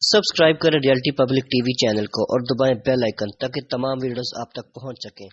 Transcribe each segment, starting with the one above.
Subscribe करें reality public TV channel को और दबाएं बेल आइकन ताकि तमाम वीडियोस आप तक पहुंच सकें।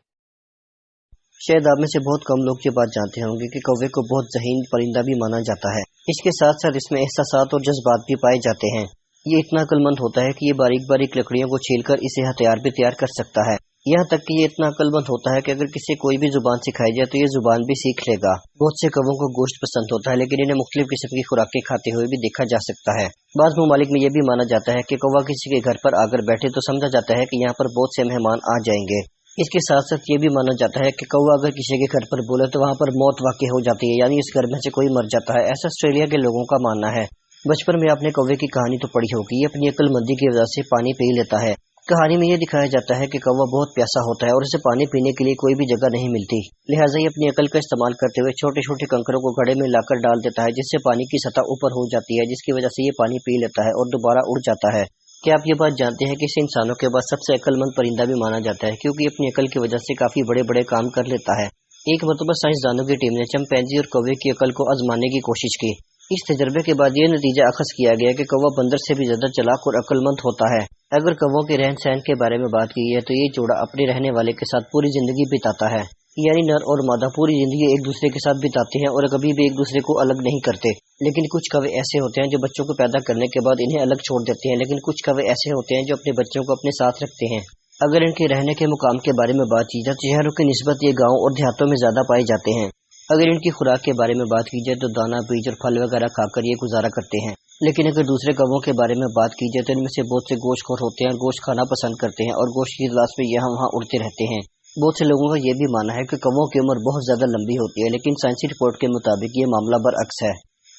शायद आप में से बहुत कम लोग ये बात जानते होंगे कि कौवे को बहुत ज़हीन परिंदा भी माना जाता है। इसके साथ साथ इसमें एहसासात और जज्बात भी पाए जाते हैं। ये इतना अक्लमंद होता है कि ये बारीक बारीक लकड़ियों को छीलकर इसे हथियार भी तैयार कर सकता है। यहाँ तक कि ये इतना अक्लमंद होता है कि अगर किसी कोई भी जुबान सिखाई जाए तो ये जुबान भी सीख लेगा। बहुत से कौवों को गोश्त पसंद होता है, लेकिन इन्हें मुख्तलिफ किस्म की खुराकें खाते हुए भी देखा जा सकता है। बाज़ ममालिक में यह भी माना जाता है कि कौवा किसी के घर पर आकर बैठे तो समझा जाता है कि यहाँ पर बहुत से मेहमान आ जाएंगे। इसके साथ साथ ये भी माना जाता है कि कौवा अगर किसी के घर पर बोले तो वहाँ पर मौत वाक़ई हो जाती है, यानी इस घर में से कोई मर जाता है। ऐसा ऑस्ट्रेलिया के लोगों का मानना है। बचपन में आपने कौवे की कहानी तो पढ़ी होगी। ये अपनी अक्लमंदी की वजह से पानी पी लेता है। कहानी में यह दिखाया जाता है कि कौवा बहुत प्यासा होता है और इसे पानी पीने के लिए कोई भी जगह नहीं मिलती, लिहाजा ये अपनी अकल का इस्तेमाल करते हुए छोटे छोटे कंकरों को घड़े में लाकर डाल देता है, जिससे पानी की सतह ऊपर हो जाती है, जिसकी वजह से ये पानी पी लेता है और दोबारा उड़ जाता है। क्या आप ये बात जानते हैं कि इसे इंसानों के बाद सबसे अक्लमंद परिंदा भी माना जाता है, क्योंकि अपनी अकल की वजह से काफी बड़े बड़े काम कर लेता है। एक मरतबा साइंसदानों की टीम ने चिंपैंजी और कौवे की अकल को आजमाने की कोशिश की। इस तजर्बे के बाद ये नतीजा अखज़ किया गया कि कौवा बंदर से भी ज्यादा चालाक और अक्लमंद होता है। अगर कौवों के रहन सहन के बारे में बात की है तो ये जोड़ा अपने रहने वाले के साथ पूरी जिंदगी बिताता है, यानी नर और मादा पूरी जिंदगी एक दूसरे के साथ बिताते हैं और कभी भी एक दूसरे को अलग नहीं करते। लेकिन कुछ कौवे ऐसे होते हैं जो बच्चों को पैदा करने के बाद इन्हें अलग छोड़ देते हैं, लेकिन कुछ कौवे ऐसे होते हैं जो अपने बच्चों को अपने साथ रखते हैं। अगर इनके रहने के मुकाम के बारे में बात की जाए तो शहरों की निस्बत ये गाँव और देहातों में ज्यादा पाए जाते हैं। अगर इनकी खुराक के बारे में बात की जाए तो दाना, बीज और फल वगैरह खाकर ये गुजारा करते हैं। लेकिन अगर दूसरे कौवों के बारे में बात की जाए तो इनमें से बहुत से गोश्तखोर होते हैं और गोश्त खाना पसंद करते हैं और गोश्त की तलाश में यहाँ वहाँ उड़ते रहते हैं। बहुत से लोगों का यह भी मानना है कि कौवों की उम्र बहुत ज्यादा लंबी होती है, लेकिन साइंसी रिपोर्ट के मुताबिक ये मामला बरअक्स है।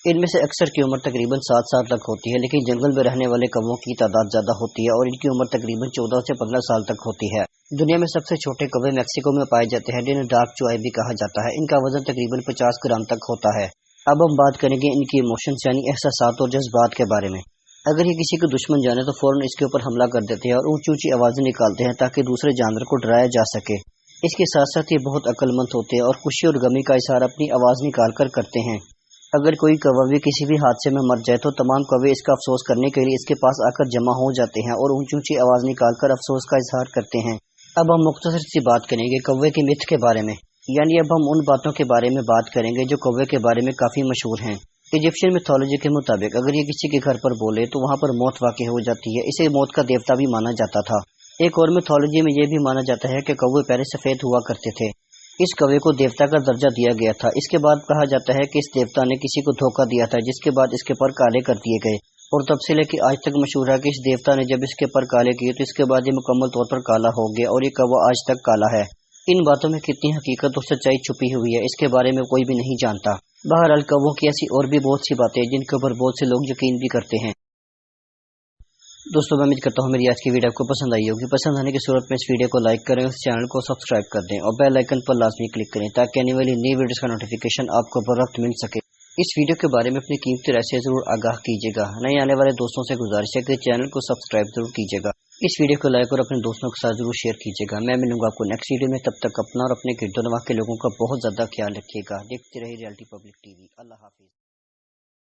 इनमें से अक्सर की उम्र तकरीबन 7 साल तक होती है, लेकिन जंगल में रहने वाले कौवों की तादाद ज्यादा होती है और इनकी उम्र तकरीबन 14 से 15 साल तक होती है। दुनिया में सबसे छोटे कौवे मैक्सिको में पाए जाते हैं, जिन्हें डार्क चुआई भी कहा जाता है। इनका वजन तकरीबन 50 ग्राम तक होता है। अब हम बात करेंगे इनकी इमोशंस यानी एहसासात और जज्बात के बारे में। अगर ये किसी को दुश्मन जाने तो फौरन इसके ऊपर हमला कर देते हैं और ऊंची ऊंची आवाजें निकालते हैं ताकि दूसरे जानवर को डराया जा सके। इसके साथ साथ ये बहुत अक्लमंद होते हैं और खुशी और गमी का इजहार अपनी आवाज निकाल कर करते हैं। अगर कोई कौवा भी किसी भी हादसे में मर जाए तो तमाम कौवे इसका अफसोस करने के लिए इसके पास आकर जमा हो जाते हैं और ऊंची ऊंची आवाज निकालकर अफसोस का इजहार करते हैं। अब हम मुख्तसर सी बात करेंगे कौवे के मिथ के बारे में, यानी अब हम उन बातों के बारे में बात करेंगे जो कौवे के बारे में काफी मशहूर हैं। इजिप्शियन मिथोलॉजी के मुताबिक अगर ये किसी के घर पर बोले तो वहाँ पर मौत वाक़ई हो जाती है। इसे मौत का देवता भी माना जाता था। एक और मिथोलॉजी में यह भी माना जाता है कि कौवे पहले सफेद हुआ करते थे। इस कौवे को देवता का दर्जा दिया गया था। इसके बाद कहा जाता है कि इस देवता ने किसी को धोखा दिया था, जिसके बाद इसके पर काले कर दिए गए और तब से लेकर आज तक मशहूर है कि इस देवता ने जब इसके पर काले किए तो इसके बाद ये मुकम्मल तौर पर काला हो गया और ये कौवा आज तक काला है। इन बातों में कितनी हकीकत और सच्चाई छुपी हुई है इसके बारे में कोई भी नहीं जानता। बहरहाल कौवों की ऐसी और भी बहुत सी बातें हैं जिनके ऊपर बहुत से लोग यकीन भी करते हैं। दोस्तों, मैं उम्मीद करता हूँ मेरी आज की वीडियो आपको पसंद आई होगी। पसंद आने की सूरत में इस वीडियो को लाइक करें, इस चैनल को सब्सक्राइब कर दें और बेल आइकन पर लाजमी क्लिक करें ताकि आने वाली नई वीडियोस का नोटिफिकेशन आपको बर वक्त मिल सके। इस वीडियो के बारे में अपनी कीमती राय से जरूर आगाह कीजिएगा। नए आने वाले दोस्तों से गुजारिश है कि चैनल को सब्सक्राइब जरूर कीजिएगा। इस वीडियो को लाइक और अपने दोस्तों के साथ जरूर शेयर कीजिएगा। मैं मिलूंगा आपको नेक्स्ट वीडियो में। तब तक अपना और अपने गिरदोनवा के लोगों का बहुत ज्यादा ख्याल रखिएगा। देखते रहिए रियलिटी पब्लिक टीवी। अल्लाह हाफिज।